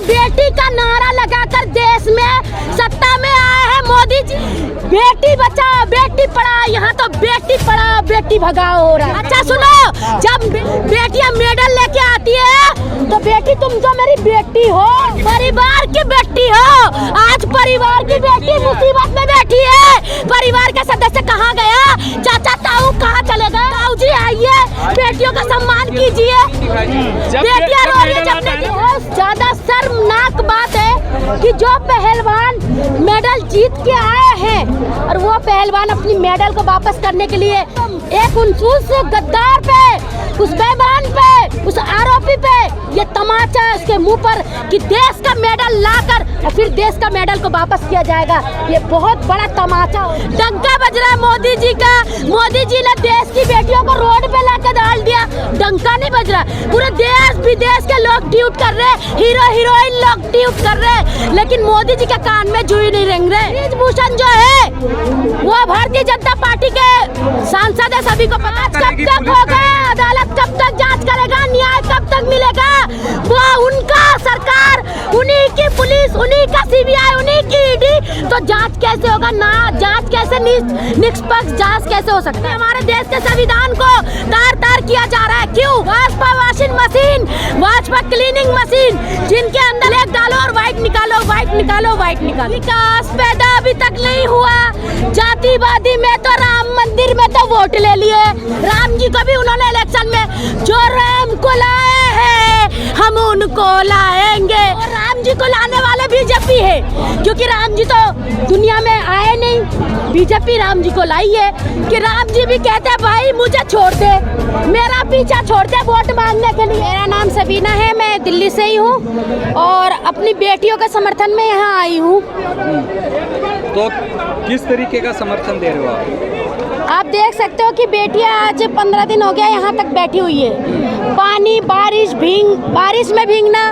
बेटी का नारा लगाकर देश में सत्ता में आए हैं मोदी जी। बेटी बचाओ बेटी पढ़ाओ, यहाँ तो बेटी पढ़ाओ बेटी भगाओ हो रहा है। अच्छा सुनो, जब बेटियां मेडल लेके आती है तो बेटी तुम तो मेरी बेटी हो, परिवार की बेटी हो। आज परिवार की बेटी मुसीबत में बैठी है, परिवार का सदस्य कहाँ गया? चाचा ताऊ कहाँ चले गए? ताऊ जी आइए, बेटियों का सम्मान कीजिए। बेटियां रो रही है। ज्यादा शर्मनाक बात है कि जो पहलवान मेडल जीत के आए हैं और वो पहलवान अपनी मेडल को वापस करने के लिए एक उस गद्दार पे, उस बेईमान पे, उस आरोपी पे ये तमाचा है उसके मुंह पर कि देश का मेडल लाकर और फिर देश का मेडल को वापस किया जाएगा। ये बहुत बड़ा तमाचा डंका बज रहा है मोदी जी का। मोदी जी ने देश की बेटियों को रोड पे लाकर डाल दिया, डंका नहीं बज रहा। पूरे देश विदेश के लोग ट्यूट कर रहे, हीरो हीरोइन लोग ट्यूट कर रहे, लेकिन मोदी जी के कान में जुई नहीं रेंग रहे। ब्रिज भूषण जो है वो भारतीय जनता पार्टी के सांसद है, सभी को पता। कब तक होगा? अदालत कब तक जांच करेगा? न्याय कब तक मिलेगा? वो उनका सरकार, उन्हीं की पुलिस, उन्हीं का सीबीआई, उन्हीं की ईडी, तो जांच कैसे होगा? ना जांच कैसे, निष्पक्ष जांच कैसे हो सकता है? हमारे देश के संविधान को तार तार किया जा रहा है। क्यों? Bhajpa washing machine, Bhajpa cleaning machine, जिनके अंदर ब्लैक डालो और व्हाइट निकालो, व्हाइट निकालो, व्हाइट निकालो। विकास पैदा अभी तक नहीं हुआ। जातिवादी में तो राम मंदिर में तो वोट ले लिए, राम जी को भी उन्होंने इलेक्शन में, जो राम को लाए हैं हम उनको लाएंगे। और राम जी को लाने वाले बीजेपी है, क्योंकि राम जी तो दुनिया में आए नहीं, बीजेपी राम जी को लाई है कि राम जी भी कहते हैं भाई मुझे छोड़ दे, मेरा पीछा छोड़ दे वोट मांगने के लिए। मेरा नाम सबीना है, मैं दिल्ली से ही हूँ और अपनी बेटियों के समर्थन में यहाँ आई हूँ। तो किस तरीके का समर्थन दे रहे हो आप देख सकते हो कि बेटियां आज 15 दिन हो गया यहाँ तक बैठी हुई है। पानी, बारिश में भीगना,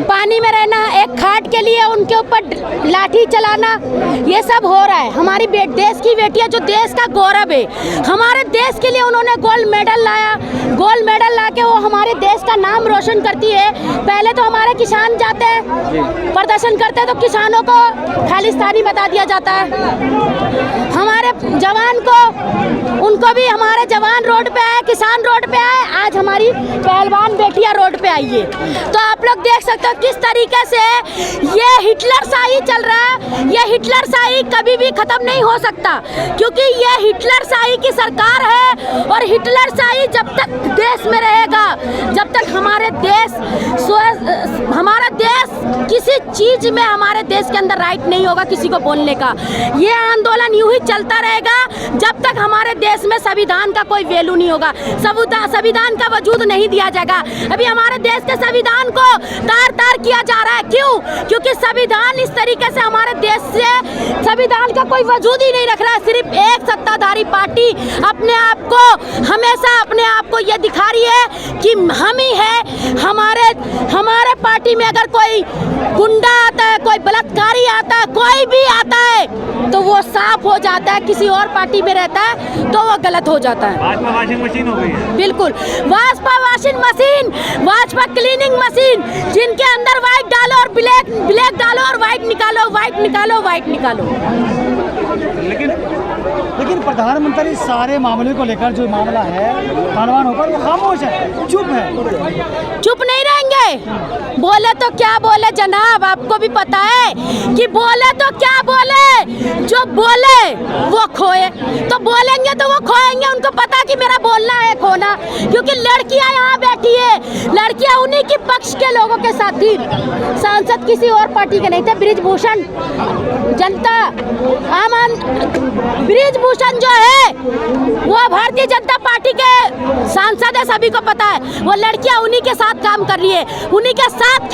पानी में रहना, एक खाट के लिए उनके ऊपर लाठी चलाना, ये सब हो रहा है। हमारी देश की बेटियां जो देश का गौरव है, हमारे देश के लिए उन्होंने गोल्ड मेडल लाया, गोल्ड मेडल ला के वो हमारे देश का नाम रोशन करती है। पहले तो हमारे किसान जाते हैं प्रदर्शन करते हैं तो किसानों को खालिस्तानी बता दिया जाता है। हमारे जवान को, उनको भी, हमारे जवान रोड पे आए, किसान रोड पे आए, आज हमारी पहलवान बेटियां रोड पे आई है। तो आप लोग देख सकते हो किस तरीके से ये हिटलरशाही चल रहा है। ये हिटलरशाही कभी भी खत्म नहीं हो सकता, क्योंकि ये हिटलरशाही की सरकार है और हिटलरशाही जब तक देश में रहेगा, जब तक हमारा देश किसी चीज में, हमारे देश के अंदर राइट नहीं होगा किसी को बोलने का। ये आंदोलन यूं ही चलता रहेगा जब तक हमारे देश में संविधान का कोई वैल्यू नहीं होगा, संविधान का वजूद नहीं दिया जाएगा। अभी हमारे देश के संविधान को तार तार किया जा रहा है। क्यों? क्योंकि संविधान इस तरीके से हमारे देश से संविधान का कोई वजूद ही नहीं रख रहा है। सिर्फ एक सत्ताधारी पार्टी अपने आप को, हमेशा अपने आप को ये दिखा रही है कि हम ही है। हमारे पार्टी में अगर कोई गुंडा आता है, कोई बलात्कारी आता है, कोई भी आता है तो वो साफ हो जाता है। किसी और पार्टी में रहता है तो वो गलत हो जाता है। भाजपा वॉशिंग मशीन हो गई है। बिल्कुल, Bhajpa washing machine, Bhajpa cleaning machine, जिनके अंदर व्हाइट डालो और ब्लैक डालो और व्हाइट निकालो, व्हाइट निकालो, व्हाइट निकालो। लेकिन प्रधानमंत्री सारे मामले को लेकर, जो मामला है पहलवान होकर, वो खामोश है, चुप है। चुप नहीं रहेंगे। बोले तो क्या बोले जनाब, आपको भी पता है कि बोले तो क्या बोले, जो बोले वो खोए। तो बोलेंगे तो वो खोएंगे, उनको पता कि मेरा बोलना है खोना, क्योंकि लड़कियां यहाँ बैठी है, लड़कियां उन्हीं के पक्ष के लोगों के साथ थी। सांसद किसी और पार्टी के नहीं थे। ब्रिज भूषण ब्रिज भूषण जो है वो भारतीय जनता पार्टी के सांसद है, सभी को पता है। वो लड़कियां उन्हीं के साथ काम कर रही है, उन्हीं के साथ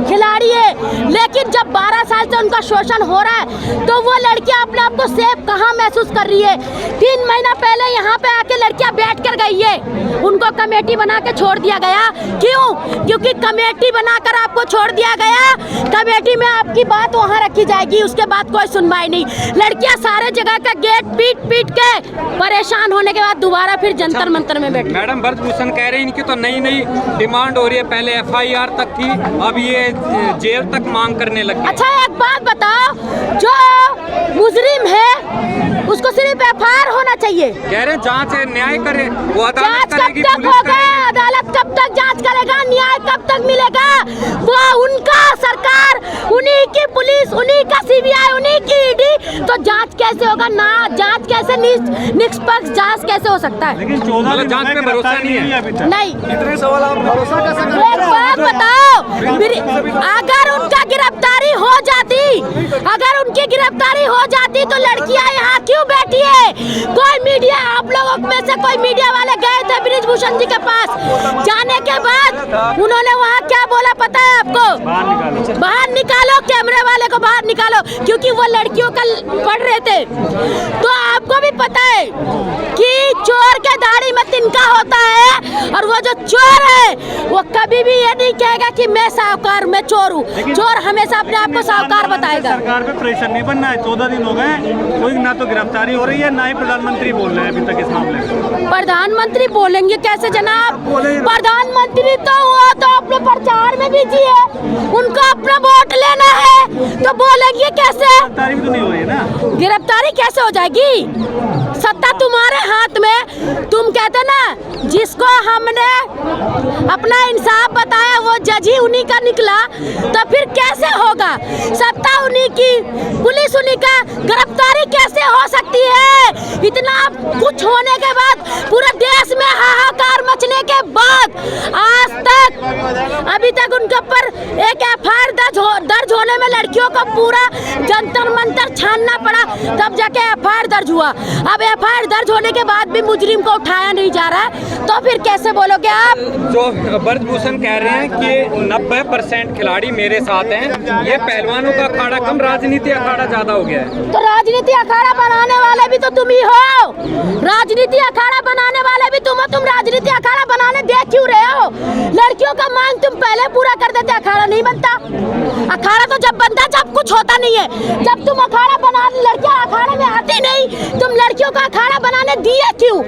खिलाड़ी है। लेकिन जब 12 साल से उनका शोषण हो रहा है, तो वो लड़कियां अपने आप को सेफ कहाँ महसूस कर रही है? 3 महीना पहले यहाँ पे आके लड़कियां बैठ कर गई है, उनको कमेटी बना के छोड़ दिया गया। क्यों? क्योंकि कमेटी बनाकर आपको छोड़ दिया गया, कमेटी में आपकी बात वहाँ रखी जाएगी, उसके बाद कोई सुनवाई नहीं। लड़कियां सारे जगह का गेट पीट के परेशान होने के बाद दोबारा फिर जंतर मंतर में बैठी। मैडम ब्रजभूषण कह रहे हैं इनकी तो नई डिमांड हो रही है, पहले FIR तक की, अब ये जेल तक मांग करने लगे। अच्छा एक बात बताओ, जो मुजरिम है उसको सिर्फ FIR होना चाहिए। कह रहे हैं जांच है, न्याय करे, वो अदालत जांच कब करेगी, तक पुलिस होगा? करेगी। अदालत कब तक जांच करेगा? न्याय कब तक मिलेगा? वो उनका सरकार, उन्हीं की पुलिस, उन्हीं का CBI, उन्हीं की ED, तो जांच कैसे होगा? ना जांच कैसे, निष्पक्ष जांच कैसे हो सकता है? लेकिन 14 मतलब जांच पे भरोसा नहीं है अभी तक। नहीं। इतने सवाल आप भरोसा कैसे एक बात बताओ, अगर उनका गिरफ्तारी हो जाती, अगर उनकी गिरफ्तारी हो जाती तो लड़कियां यहाँ क्यों बैठी है? कोई मीडिया, आप लोगों में से कोई मीडिया वाले गए थे ब्रिजभूषण जी के पास, जाने के बाद उन्होंने वहाँ क्या बोला पता है आपको? बाहर निकालो, कैमरे वाले को बाहर निकालो, क्योंकि वो लड़कियों का पढ़ रहे थे। तो आपको भी पता है कि चोर के दाढ़ी में तिनका होता है, और वो जो चोर है वो कभी भी ये नहीं कहेगा कि मैं साहूकार, मैं चोर हूँ। चोर हमेशा अपने आप को साहूकार बताएगा। सरकार पे प्रेशर नहीं बनना है, 14 दिन हो गए, कोई ना तो गिरफ्तारी हो रही है, ना ही प्रधानमंत्री बोल रहे हैं अभी तक इस मामले में। प्रधानमंत्री बोलेंगे कैसे जनाब? प्रधानमंत्री तो वो तो अपने प्रचार में बिजी है, उनको अपना वोट लेना है, तो बोलेंगे कैसे? गिरफ्तारी भी तो नहीं हो रही है ना। गिरफ्तारी कैसे हो जाएगी? सत्ता तुम्हारे हाथ में। तुम कहते ना, जिसको हमने अपना इंसाफ बताया वो जज ही उन्हीं का निकला, तो फिर कैसे होगा? सत्ता उन्हीं की, पुलिस उन्हीं का, गिरफ्तारी कैसे हो सकती है? इतना कुछ होने के बाद, पूरे देश में हाहाकार मचने के बाद, आज तक अभी तक उनके ऊपर एक FIR दर्ज होने में लड़कियों को पूरा जंतर मंतर छानना पड़ा, तब जाके FIR दर्ज हुआ। अब FIR दर्ज होने के बाद भी मुजरिम को उठाया नहीं जा रहा है, तो फिर कैसे बोलोगे आप? जो ब्रजभूषण कह रहे हैं कि 90% खिलाड़ी मेरे साथ हैं, ये पहलवानों का अखाड़ा कम, राजनीति अखाड़ा ज्यादा हो गया है। तो राजनीति अखाड़ा बनाने वाले भी तो तुम ही हो, राजनीति अखाड़ा बनाने वाले भी तुम हो। तुम राजनीति अखाड़ा बनाने दे क्यों रहे हो? लड़कियों का मांग तुम पहले पूरा कर देते, अखाड़ा नहीं बनता। अखाड़ा तो जब बनता जब कुछ होता नहीं है। जब तुम अखाड़ा बना, लड़कियां अखाड़े में आती नहीं, तुम लड़कियों का अखाड़ा बनाने दिए क्यों?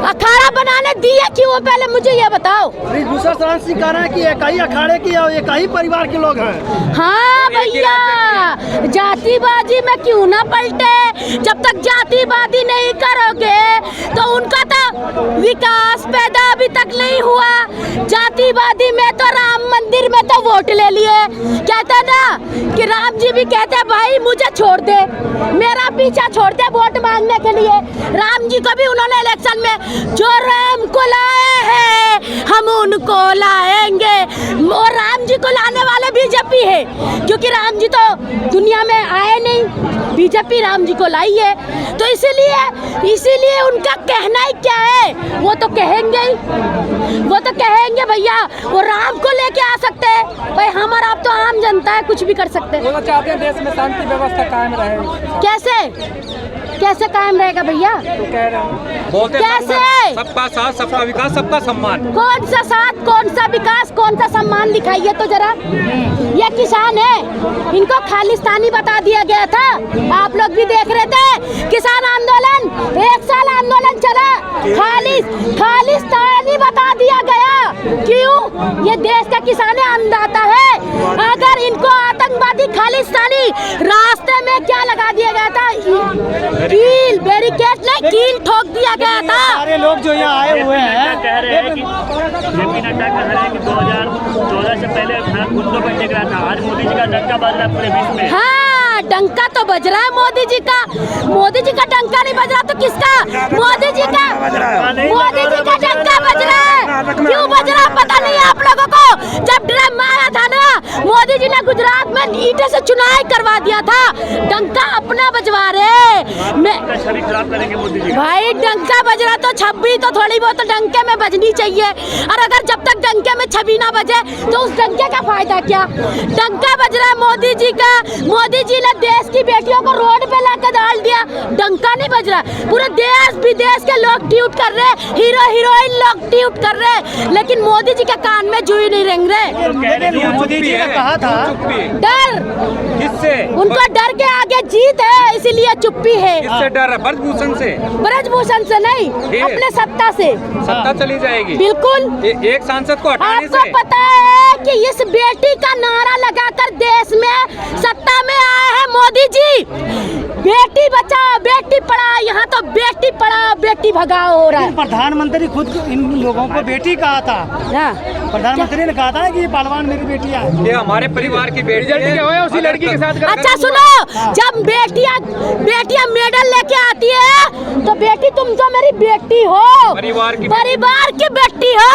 अखाड़ा बनाने दिए क्यों? पहले मुझे ये बताओ। ब्रिजभूषण शरण सिंह कह रहे हैं कि एक ही अखाड़े की और एक ही परिवार के लोग हैं। हाँ भैया, जातिबाजी में क्यों ना पलटे? जब तक जातिबाजी नहीं करोगे तो उनका तो विकास पैदा अभी तक नहीं हुआ। जातिवादी में तो राम मंदिर में तो वोट ले लिए, कहते ना कि राम जी भी कहते हैं भाई मुझे छोड़ दे, मेरा पीछा छोड़ दे वोट मांगने के लिए। राम जी को भी उन्होंने इलेक्शन में, जो राम को लाए हैं हम उनको लाएंगे, और राम जी को लाने वाले बीजेपी है, क्योंकि राम जी तो दुनिया में आए नहीं, बीजेपी राम जी को लाई है। तो इसीलिए उनका कहना ही क्या है, वो तो कहेंगे ही, वो तो कहेंगे भैया, वो राम को लेके आ सकते हैं भाई। हमारा आप तो आम जनता है, कुछ भी कर सकते हैं। वो चाहते हैं देश में शांति व्यवस्था कायम रहे। कैसे कायम रहेगा भैया? तो कह रहे हैं बोलते कैसे? सबका साथ, सबका विकास, सबका सम्मान। कौन सा साथ, कौन सा विकास, कौन सा सम्मान दिखाइए तो जरा। ये किसान है, इनको खालिस्तानी बता दिया गया था, आप लोग भी देख रहे थे। किसान आंदोलन 1 साल आंदोलन चला, खालिस्तानी बता दिया गया। क्यों? ये देश का किसान अन्नदाता है। अगर इनको आतंकवादी खालिस्तानी, रास्ते में क्या लगा दिया गया था? कील, बैरिकेड नहीं, कील ठोक दिया गया था। सारे लोग जो यहाँ आए हुए हैं, कह रहे हैं कि जेपी नड्डा कह रहे हैं कि 2014 से पहले भारत गुंडों पर टिक रहा था, आज मोदी जी का डंका बज रहा है पूरे विश्व में। हाँ, डंका तो बज रहा है मोदी जी का। मोदी जी का डंका नहीं बज रहा तो किसका? मोदी जी का डंका बज रहा है। क्यों बज रहा पता नहीं आप लोगों को? जब ड्रम मारा था ना, मोदी जी ने गुजरात में ईंटे से चुनाव करवा दिया था। डंका अपना बजवा रहे मैं छवि खराब करेंगे मोदी जी। भाई डंका बज रहा तो छवि तो थोड़ी बहुत डंके में बजनी चाहिए। और अगर जब तक डंके में छवि ना बजे तो उस डंके का फायदा क्या। डंका बज रहा है मोदी जी का। मोदी जी ने देश की बेटियों को रोड पे लाकर डाल दिया। डंका नहीं बज रहा। पूरे देश विदेश के लोग ट्यूट कर रहे, हीरो हीरोइन लोग ट्यूट कर रहे, लेकिन मोदी जी के कान में जुई नहीं रेंग रहे। लेकिन मोदी जी ने कहा था डर, किससे? उनको डर के आगे जीत है, इसीलिए चुप्पी है। किससे डर है? ब्रजभूषण से? ब्रजभूषण से नहीं, फिर? अपने सत्ता से। सत्ता चली जाएगी बिल्कुल। एक सांसद को हटाने आपको से। पता है कि इस बेटी का नारा लगाकर देश में सत्ता में आए हैं मोदी जी। बेटी बचाओ बेटी पढ़ाओ, यहाँ तो बेटी पढ़ाओ बेटी भगाओ हो रहा है। प्रधानमंत्री खुद इन लोगों को बेटी कहा था। हाँ। प्रधानमंत्री ने कहा था ना कि ये पहलवान मेरी बेटी है। ये हमारे परिवार की बेटी है, उसी लड़की के साथ। अच्छा सुनो, जब बेटियां मेडल लेके आती है तो बेटी तुम तो मेरी बेटी हो, परिवार की बेटी हो।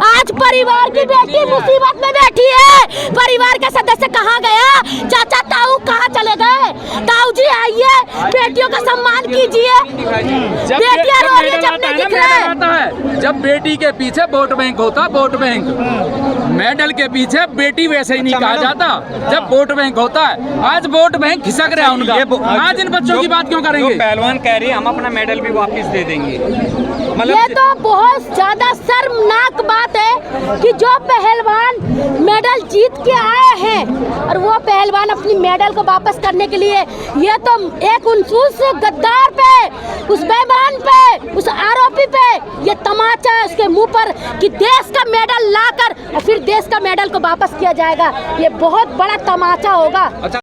आज परिवार की बेटी मुसीबत में बैठी है। परिवार के सदस्य कहाँ गया? चाचा ताऊ कहाँ चले गए? ताऊ जी आइए, बेटियों का सम्मान कीजिए। बेटियां रो रही है जब नहीं दिख रहा है। जब बेटी के पीछे वोट बैंक होता, वोट बैंक मेडल के पीछे बेटी वैसे ही नहीं कहा जाता जब वोट बैंक होता है। आज वोट बैंक खिसक रहा है उनका। आज इन बच्चों की बात क्यों करेंगे? पहलवान कह रही है हम अपना मेडल भी वापस दे देंगे। ये तो बहुत ज्यादा शर्मनाक बात है कि जो पहलवान मेडल जीत के आए हैं और वो पहलवान अपनी मेडल को वापस करने के लिए, ये तो एक उस गद्दार पे, उस बेईमान पे, उस आरोपी पे ये तमाचा है उसके मुंह पर कि देश का मेडल लाकर और फिर देश का मेडल को वापस किया जाएगा। ये बहुत बड़ा तमाचा होगा।